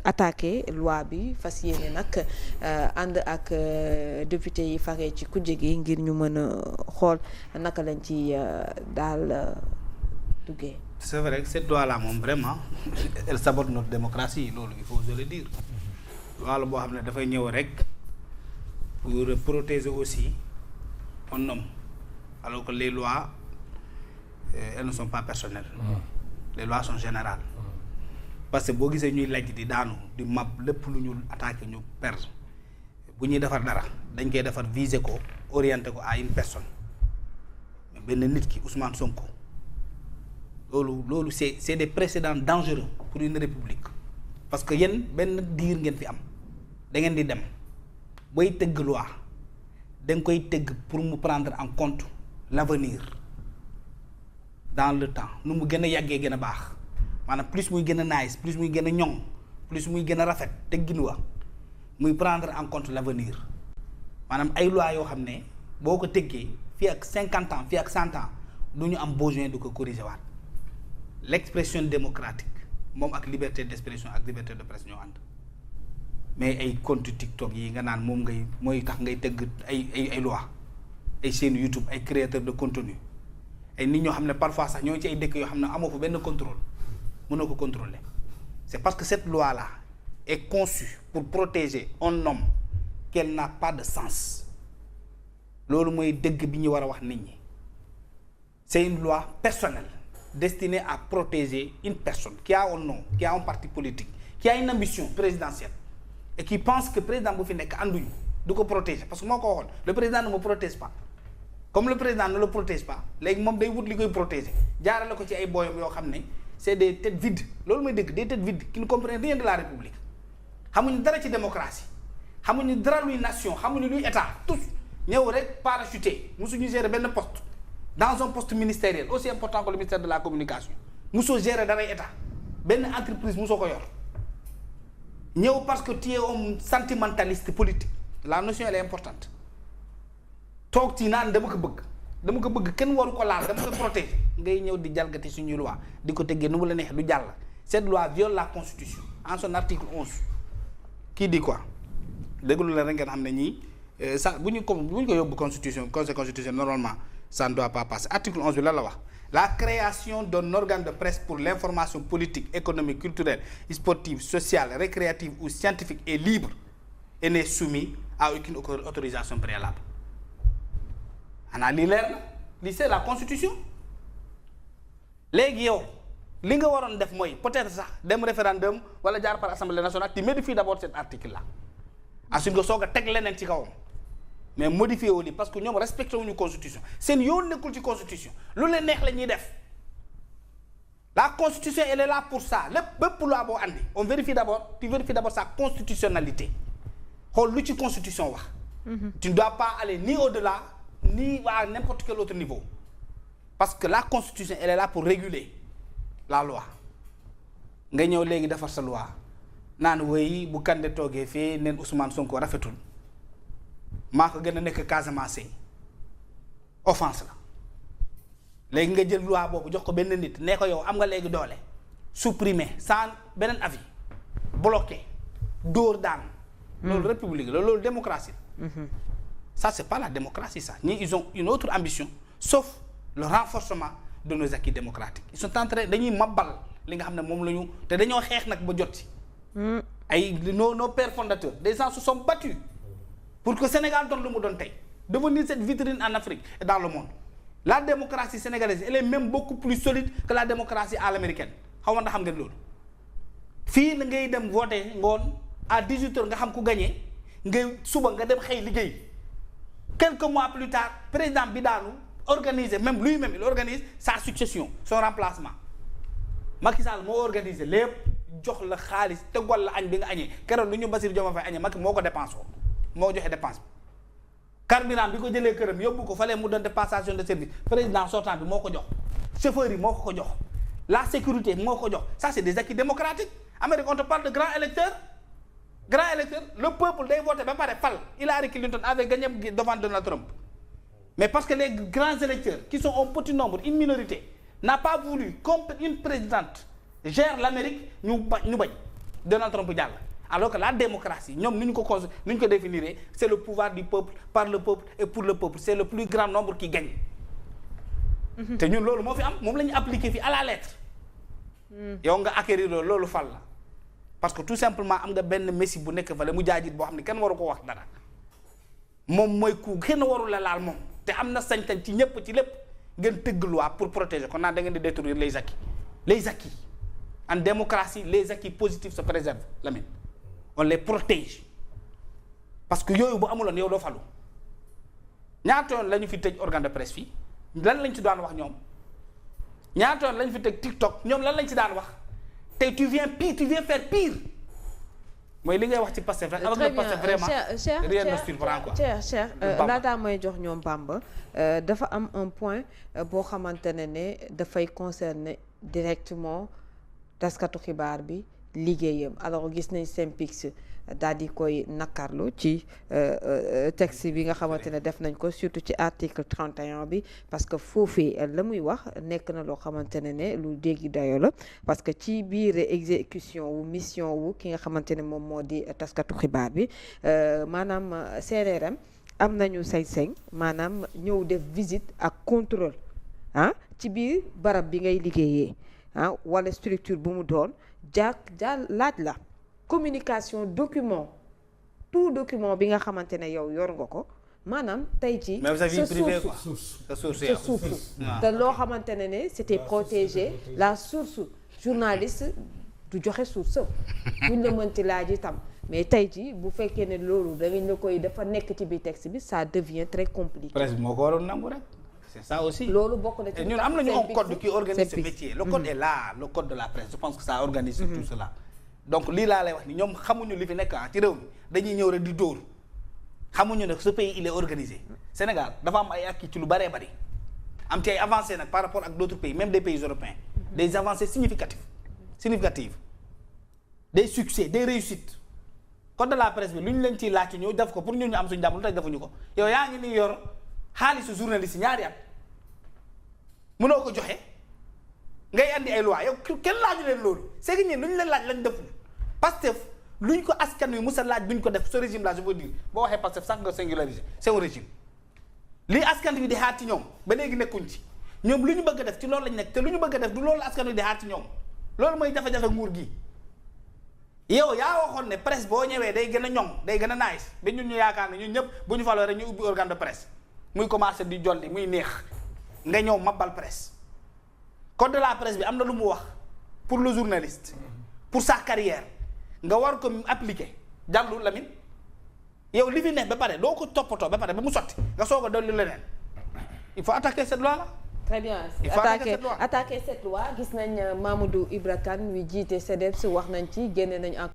attaqué loi bi fas yéene nag ànd ak député yi faree ci kujje gi ngir ñu mën a xool naka lañ ci daal duggee. c'est vrai que cette loi là moom vraiment elle sabote notre démocratie loolu il faut se le dire loi la boo xam ne dafay ñëw rek pour protéger aussi un homme alors que les lois elles ne sont pas personnelles. Les lois sont générales. Parce que boo gisee ñuy lajj di daanu di mab lépp lu ñu attaqué ñu perdre bu ñuy defar dara dañ koy defar viser ko orienter ko à une personne benn nit ki Ousmane Sonko loolu c'est des précédents dangereux pour une république parce que yéen benn diir ngeen fi am da ngeen di dem booy tëgg loi da nga koy tëgg pour mu prendre en compte l'avenir dans le temps nu mu gën a yàggee gën a baax maanaam plus muy gën a nice plus muy gën a ñoŋ plus muy gën a rafet teggin wa muy prendre en compte l'avenir maanaam ay loi yoo xam ne boo ko tëggee fii ak 50 ans fii ak 100 ans du ñu am besoin du ko corriger waat l'expression démocratique moom ak liberté d'expression ak liberté de presse ñoo ànd mais ay compte TikTok yi nga naan moom mooy tax ngay tëgg ay loi ay chaîne YouTube ay créateurs de contenu ay nit ñoo xam ne parfois sax ñoo ci ay dëkk yoo xam ne amoo fa benn contrôle mënoo ko contrôler c'est parce que cette loi là est conçue pour protéger un homme qu'elle n'a pas de sens loolu mooy dëgg bi ñu war a wax nit ñi c'est une loi personnelle destinée à protéger une personne qui a un nom qui a un parti politique qui a une ambition présidentielle et qui pense que président bu fi nekk ànduñu du ko protéger parce que moo ko waxoon le président ne me protège pas comme le président ne le protège pas léegi moom day wut li koy protéger jaarale ko ci ay booyam yoo xam ne c'est des têtes vides loolu mooy dëgg des têtes vides qui ne comprennent rien de la république xamuñu dara ci démocratie xamuñu dara luy nation xamuñu luy état tous ñëw rek parachuté musuñu gérer benn poste dans un poste ministériel aussi important que le ministère de la communication musoo gérer dara état benn entreprise musoo ko yor ñëw parce que tu es un sentimentaliste politique la notion elle est importante toog ci naan dama ko bëgg kenn waru ko laal dama ko protéger ngay ñëw di jalgati suñuy loi di ko teggee nu mu la neex du jàll cette loi viole la constitution en son article 11 qui dit quoi déglu la rek ngeen xam ne ñii ça bu ñu ko yóbbu constitution conseil constitutionnel normalement ça ne doit pas passer article 11 bi lan la wax la création d'un organe de presse pour l'information politique économique culturelle sportive sociale récréative ou scientifique est libre et n'est soumis à aucune autorisation préalable xanaa lii leer na lii c'est la constitution léegi yow li nga waroon def mooy peut-être sax dem référendum wala jaar par assemblée nationale tu modifies d'abord cet article là ensuite nga soog a teg leneen ci kawam mais modifié wu lii parce que ñoom respecté wuñu constitution seen yoon nekkul ci constitution lu leen neex la ñuy def la constitution elle est là pour ça lépp bépp loi boo andi on vérifie d'abord tu vérifies d'abord sa constitutionnalité xool lu ci constitution wax tu ne dois pas aller ni au-delà ni à n'importe quel autre niveau parce que la constitution elle est là pour réguler la loi nga ñëw léegi defar sa loi naan woy bu Kandé toogee fii neen Ousmane Sonko rafetul maa ko gën a nekk Casamance offense la léegi nga jël loi boobu jox ko benn nit nee ko yow am nga léegi doole supprimer sans beneen avis bloqué dóor daan loolu république la loolu démocratie ça c'est pas la démocratie ça ñii ils ont une autre ambition sauf le renforcement de nos acquis démocratiques ils sont en train dañuy mabbal li nga xam ne moom la ñu te dañoo xeex nag ba jot ci ay nos pères fondateurs des gens se sont battus pour que Sénégal doon lu mu doon tey devenir cette vitrine en Afrique et dans le monde la démocratie sénégalaise elle est même beaucoup plus solide que la démocratie à l'américaine xaw ma ndax xam ngeen loolu fii la ngay dem voter ngoon à 18h nga xam ku gagné ngay suba nga dem xëy liggéey quelques mois plus tard président bi daanu organiser même lui-même il organise sa succession son remplacement Macky Sall moo organiser lépp jox la xaalis tegal la añ bi nga añee keroog lu ñu Bassirou Diomaye Faye añee Macky moo ko dépensé moo joxe dépense bi carburant bi ko jëlee këram yóbbu ko fallait mu doon de passation de service président sortant bi moo ko jox chauffeur yi moo ko jox la sécurité moo ko jox ça c'est des acquis démocratiques Amérique on te parle de grands électeurs le peuple day voté ba pare fal Hillary Clinton avait gagné devant Donald Trump mais parce que les grands électeurs qui sont un petit nombre une minorité n'a pas voulu comme une présidente gère l'Amérique ñu bañ Donald Trump jàll alors que la démocratie ñoom ni ñu ko définir c'est le pouvoir du peuple par le peuple et pour le peuple c'est le plus grand nombre qui gagne. te ñun loolu moo fi am moom la ñu appliqué fii à la lettre. yow nga acquérir loolu fal la parce que tout simplement am nga benn messi bu nekk fale mu jaajit boo xam ne kenn waru ko wax dara moom mooy ku kenn waru la laal moom te am na sañ-sañ ci ñëpp ci lépp ngeen tëgg loi pour protéger kon naan da ngeen di détruire les acquis en démocratie les acquis positifs se préservent Lamine on les protège parce que yooyu bu amuloon yow doo falu ñaata yoon la ñu fi tëj organe de presse fii lan lañ ci daan wax ñoom ñaata yoon lañ fi teg TikTok ñoom lan lañ ci daan wax tey tu viens faire pire mooy li ngay wax ci Pastef rek avec le Pastef vraiment rien ne surprend quoi. cher laataa may jox ñoom Bamba dafa am un point boo xamante ne dafay concerner directement taskatu xibaar bi liggéeyam alors gis nañ Synpics daal di koy nakarlu ci texte bi nga xamante ne def nañ ko surtout ci article 31 bi parce que foofee la muy wax nekk na loo xamante ne lu jéggi dayo la parce que ci biir exécution wu mission wu ki nga xamante ne moom moo di taskatu xibaar bi maanaam CNRM am nañu sañ-sañ maanaam ñëw def visite ak contrôle ci biir barab bi ngay liggéeyee wala structure bu mu doon laaj la communication document tout document bi nga xamante ne yow yor nga ko maanaam tey ci sa source te loo xamante ne c'était protégé la source journaliste du joxe source buñ la mënti laaj itam mais tey ci bu fekkee ne loolu danañ la koy dafa nekk ci biir texte bi ça devient très compliqué. presse bi moo ko waroon nangu rek c'est ça aussi. loolu bokk na ci ñun am nañu un code qui organise ce métier. le code est là le code de la presse je pense que ça organise tout cela. donc lii laa lay wax ni ñoom xamuñu li fi nekk ci réew mi dañuy ñëw rek di dóor xamuñu ne ce pays il est organisé Sénégal dafa am ay acquis ci lu bëree bëri am ci ay avancées nag par rapport ak d'autres pays même des pays européens des avancées significatives des succès des réussites code de la presse bi lu ñu leen ciy laaj ñëw def ko pour ñu am suñu jàmm lu tax defuñu ko yow yaa ngi nii yor xaalisu journaliste ñaari at mënoo ko joxe ngay andi ay loi yow kenn laaju leen loolu c'est que ñun lu ñu leen laaj lañ deful Pastef luñ ko askan wi musa laaj duñ ko def ce régime là je veux dire boo waxee Pastef sax nga singulariser c'est un régime lii askan wi di xaar ci ñoom ba léegi nekkuñ ci ñoom lu ñu bëgg a def ci loolu lañ nekk te lu ñu bëgg a def du loolu askan wi di xaar ci ñoom loolu mooy jafe-jafe nguur gi yow yaa waxoon ne presse boo ñëwee day gën a ñoŋ day gën a nice ba ñun ñu yaakaar ne ñun ñëpp bu ñu faloo rek ñu ubbi organe de presse muy commencer di jolli muy neex nga ñëw mabal presse code de la presse bi am na lu mu wax pour le journaliste pour sa carrière nga war ko appliquer jàllu Lamine yow li fi ne ba pare doo ko toppatoo ba pare ba mu sotti nga soog a dolli leneen il faut attaquer cette loi là. très bien attaquer cette loi gis nañ Mamadou Ibra Kane wi jiite CDEPS wax nañ ci génne nañ